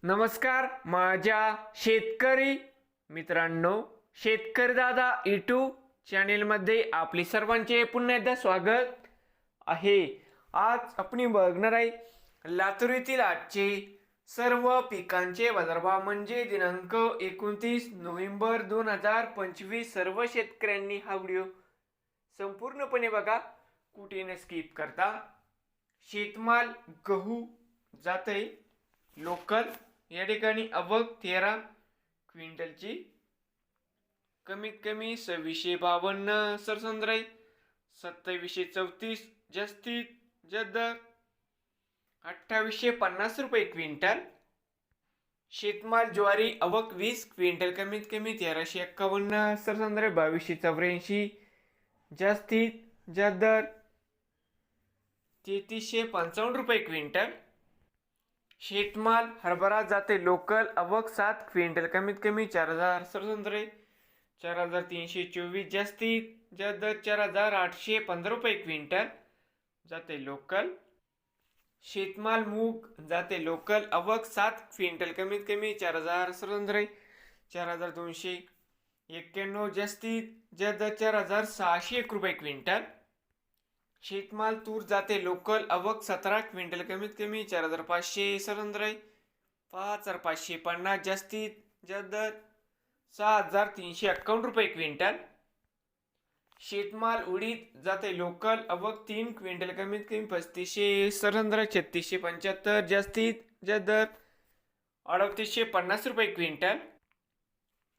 नमस्कार माझ्या शेतकरी मित्रांनो, शेतकरी दादा यूट्यूब चॅनेलमध्ये आपले सर्वांचे पुन्हा एकदा स्वागत आहे। आज आपण बघणार आहे लातूर येथील आजचे सर्व पिकांचे बाजारभाव म्हणजे दिनांक 29 नोव्हेंबर 2025। सर्व शेतकऱ्यांनी हा व्हिडिओ संपूर्णपणे बघा, कुठे न स्किप करता। शेतमाल गहू जाते लोकल या ठिकाणी आवक 13 क्विंटलची, कमीत कमी 2652 सरसंद्राई, 2734 जास्तीत जास्त 2850 रुपये क्विंटल। शेतमाल ज्वारी आवक 20 क्विंटल, कमीत कमी 1351 सरसंद्राई, 2284 जास्तीत जास्त 3355 रुपये क्विंटल। शेतमाल हरभरा जाते लोकल आवक 7 क्विंटल, कमीत कमी 4000 सरसंद्राई, 4324 जास्तीत जास्त 4815 रुपये क्विंटल जाते लोकल। शेतमाल मूग जाते लोकल आवक 7 क्विंटल, कमीत कमी 4000 सरसंद्राई, 4291 जास्तीत जास्त 4601 रुपये क्विंटल। शेतमाल तूर जाते लोकल आवक 17 क्विंटल, कमीत कमी 4500 सरसंद्राई, 5550 जास्तीत जास्त 6351 रुपये क्विंटल। शेतमाल उडीद जाते लोकल आवक 3 क्विंटल, कमीत कमी 3500 सरसंद्राई, 3675 जास्तीत जास्त 3850 रुपये क्विंटल।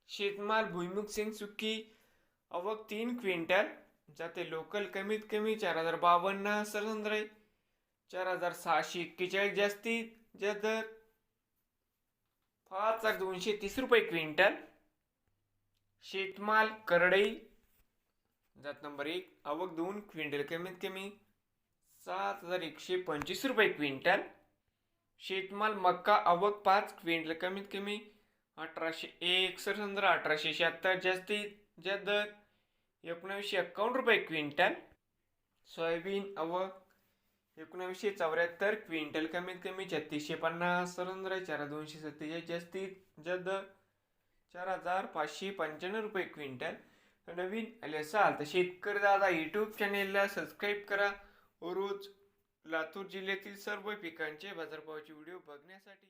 शेतमाल भुईमुग शेंग सुकी आवक 3 क्विंटल जाते लोकल, कमीत कमी 4052 सरसंद्राई, 4641 जास्तीत जास्त 5230 रुपये क्विंटल। शेतमाल करडई जात नंबर 1 आवक 2 क्विंटल, कमीत कमी 7125 रुपये क्विंटल। शेतमाल मक्का आवक 5 क्विंटल, कमीत कमी 1801 सरसंद्राई, 1876 जास्तीत जास्त 1951 रुपये क्विंटल। सोयाबीन आवक 1974 क्विंटल, कमीत कमी 3650 सरसंद्राई, 4247 जास्तीत जास्त 4595 रुपये क्विंटल। नवीन आले असाल तर शेतकरी दादा यूट्यूब चॅनेलला सबस्क्राईब करा व रोज लातूर जिल्ह्यातील सर्व पिकांचे बाजारभावाचे व्हिडिओ बघण्यासाठी।